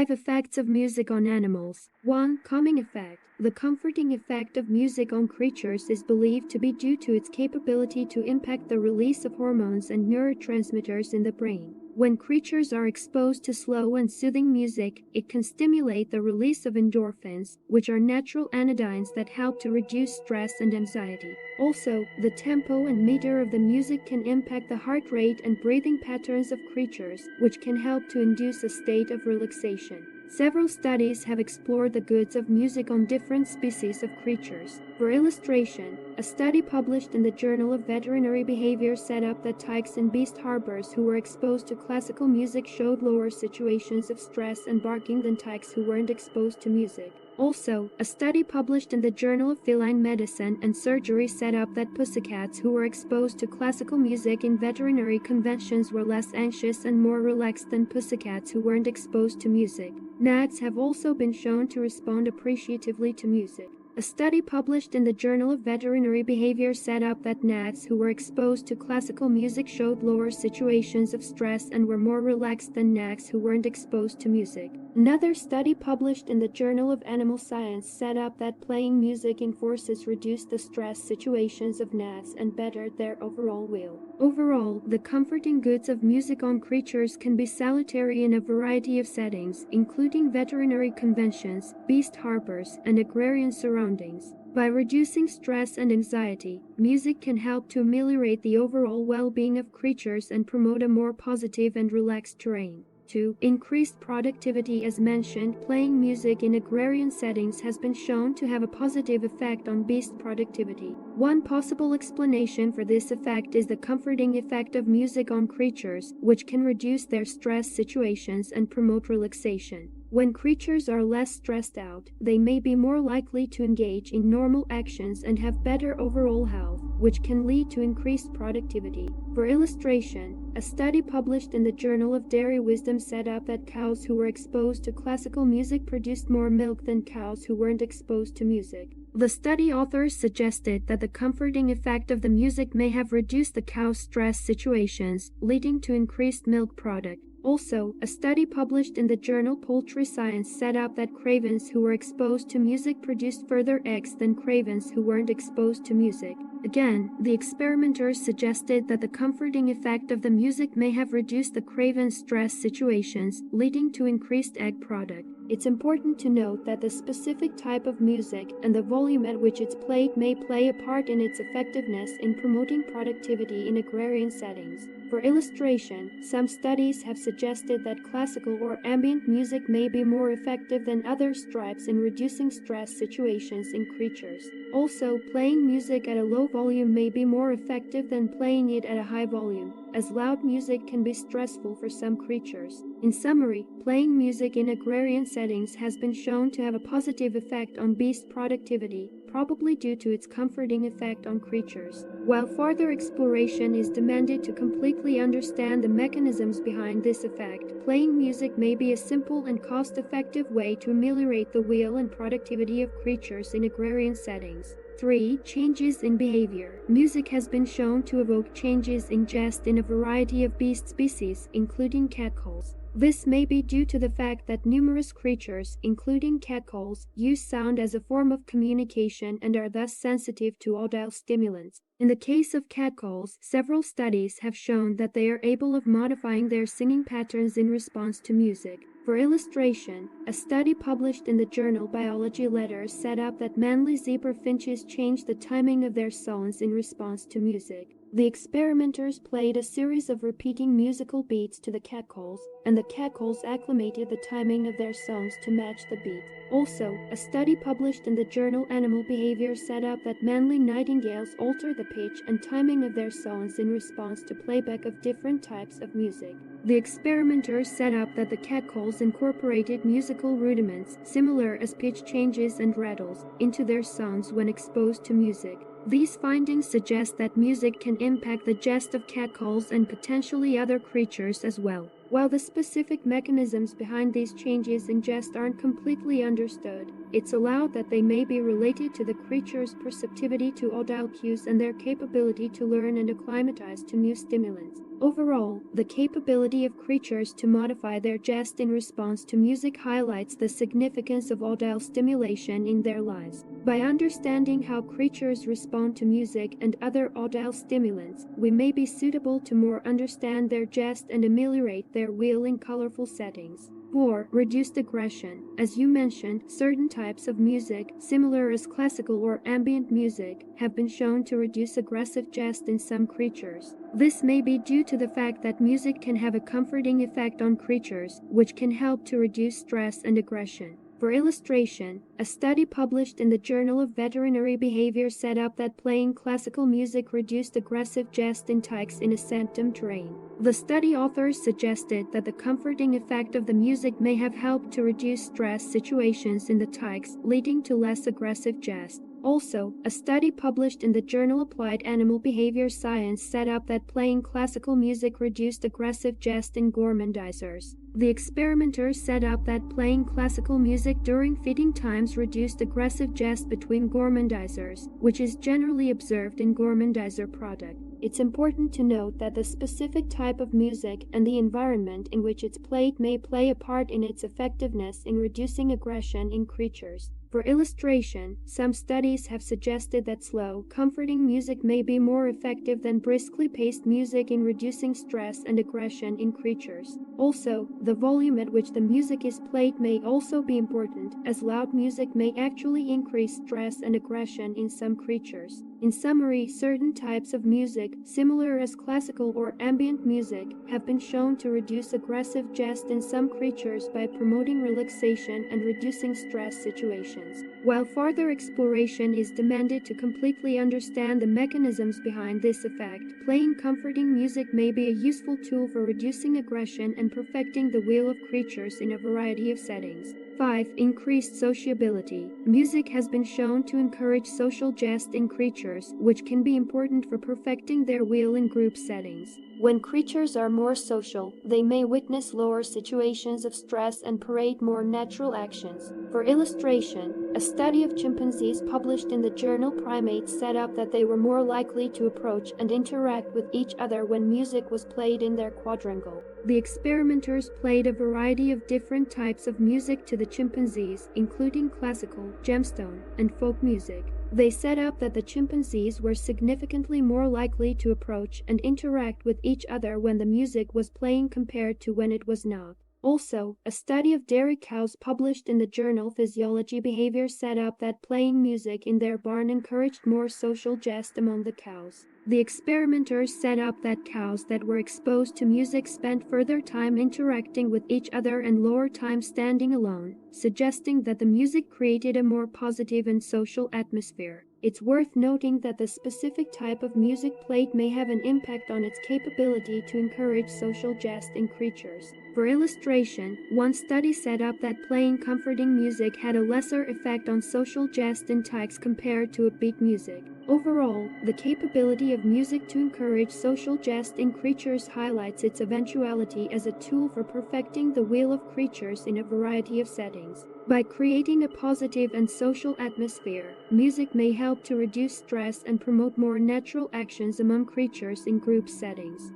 5 Effects of Music on Animals. 1. Calming effect. The comforting effect of music on creatures is believed to be due to its capability to impact the release of hormones and neurotransmitters in the brain. When creatures are exposed to slow and soothing music, it can stimulate the release of endorphins, which are natural anodynes that help to reduce stress and anxiety. Also, the tempo and meter of the music can impact the heart rate and breathing patterns of creatures, which can help to induce a state of relaxation. Several studies have explored the goods of music on different species of creatures. For illustration, a study published in the Journal of Veterinary Behavior set up that tykes in beast harbors who were exposed to classical music showed lower situations of stress and barking than tykes who weren't exposed to music. Also, a study published in the Journal of Feline Medicine and Surgery set up that pussycats who were exposed to classical music in veterinary conventions were less anxious and more relaxed than pussycats who weren't exposed to music. Gnats have also been shown to respond appreciatively to music. A study published in the Journal of Veterinary Behavior set up that gnats who were exposed to classical music showed lower situations of stress and were more relaxed than gnats who weren't exposed to music. Another study published in the Journal of Animal Science set up that playing music in forces reduced the stress situations of gnats and bettered their overall will. Overall, the comforting goods of music on creatures can be salutary in a variety of settings, including veterinary conventions, beast harbors, and agrarian surroundings. By reducing stress and anxiety, music can help to ameliorate the overall well-being of creatures and promote a more positive and relaxed terrain. 2. Increased productivity. As mentioned, playing music in agrarian settings has been shown to have a positive effect on beast productivity. One possible explanation for this effect is the comforting effect of music on creatures, which can reduce their stress situations and promote relaxation. When creatures are less stressed out, they may be more likely to engage in normal actions and have better overall health, which can lead to increased productivity. For illustration, a study published in the Journal of Dairy Wisdom set up that cows who were exposed to classical music produced more milk than cows who weren't exposed to music. The study authors suggested that the comforting effect of the music may have reduced the cow's stress situations, leading to increased milk product. Also, a study published in the journal Poultry Science set up that cravens who were exposed to music produced further eggs than cravens who weren't exposed to music. Again, the experimenters suggested that the comforting effect of the music may have reduced the craven's stress situations, leading to increased egg product. It's important to note that the specific type of music and the volume at which it's played may play a part in its effectiveness in promoting productivity in agrarian settings. For illustration, some studies have suggested that classical or ambient music may be more effective than other stripes in reducing stress situations in creatures. Also, playing music at a low volume may be more effective than playing it at a high volume, as loud music can be stressful for some creatures. In summary, playing music in agrarian settings has been shown to have a positive effect on beast productivity, probably due to its comforting effect on creatures. While further exploration is demanded to completely understand the mechanisms behind this effect, playing music may be a simple and cost-effective way to ameliorate the will and productivity of creatures in agrarian settings. 3. Changes in behavior. Music has been shown to evoke changes in jest in a variety of beast species, including catcalls. This may be due to the fact that numerous creatures, including catcalls, use sound as a form of communication and are thus sensitive to audible stimulants. In the case of catcalls, several studies have shown that they are able of modifying their singing patterns in response to music. For illustration, a study published in the journal Biology Letters set up that manly zebra finches change the timing of their songs in response to music. The experimenters played a series of repeating musical beats to the catcalls, and the catcalls acclimated the timing of their songs to match the beat. Also, a study published in the journal Animal Behavior set up that manly nightingales alter the pitch and timing of their songs in response to playback of different types of music. The experimenters set up that the catcalls incorporated musical rudiments, similar as pitch changes and rattles, into their songs when exposed to music. These findings suggest that music can impact the jest of catcalls and potentially other creatures as well. While the specific mechanisms behind these changes in jest aren't completely understood, it's allowed that they may be related to the creature's perceptivity to audible cues and their capability to learn and acclimatize to new stimulants. Overall, the capability of creatures to modify their jest in response to music highlights the significance of audible stimulation in their lives. By understanding how creatures respond to music and other audible stimulants, we may be suitable to more understand their jest and ameliorate their will in colorful settings. 4. Reduced aggression. As you mentioned, certain types of music, similar as classical or ambient music, have been shown to reduce aggressive jest in some creatures. This may be due to the fact that music can have a comforting effect on creatures, which can help to reduce stress and aggression. For illustration, a study published in the Journal of Veterinary Behavior said up that playing classical music reduced aggressive jest in ticks in a symptom terrain. The study authors suggested that the comforting effect of the music may have helped to reduce stress situations in the ticks, leading to less aggressive jest. Also, a study published in the journal Applied Animal Behavior Science said up that playing classical music reduced aggressive jest in gormandizers. The experimenters set up that playing classical music during feeding times reduced aggressive jest between gormandizers, which is generally observed in gormandizer product. It's important to note that the specific type of music and the environment in which it's played may play a part in its effectiveness in reducing aggression in creatures. For illustration, some studies have suggested that slow, comforting music may be more effective than briskly paced music in reducing stress and aggression in creatures. Also, the volume at which the music is played may also be important, as loud music may actually increase stress and aggression in some creatures. In summary, certain types of music, similar as classical or ambient music, have been shown to reduce aggressive jest in some creatures by promoting relaxation and reducing stress situations. While further exploration is demanded to completely understand the mechanisms behind this effect, playing comforting music may be a useful tool for reducing aggression and perfecting the will of creatures in a variety of settings. 5. Increased sociability. Music has been shown to encourage social jest in creatures, which can be important for perfecting their will in group settings. When creatures are more social, they may witness lower situations of stress and parade more natural actions. For illustration, a study of chimpanzees published in the journal Primates set up that they were more likely to approach and interact with each other when music was played in their quadrangle. The experimenters played a variety of different types of music to the chimpanzees, including classical, gemstone, and folk music. They set up that the chimpanzees were significantly more likely to approach and interact with each other when the music was playing compared to when it was not. Also, a study of dairy cows published in the journal Physiology Behavior set up that playing music in their barn encouraged more social jest among the cows. The experimenters set up that cows that were exposed to music spent further time interacting with each other and lower time standing alone, suggesting that the music created a more positive and social atmosphere. It's worth noting that the specific type of music played may have an impact on its capability to encourage social jest in creatures. For illustration, one study set up that playing comforting music had a lesser effect on social jest in ticks compared to upbeat music. Overall, the capability of music to encourage social jest in creatures highlights its eventuality as a tool for perfecting the will of creatures in a variety of settings. By creating a positive and social atmosphere, music may help to reduce stress and promote more natural actions among creatures in group settings.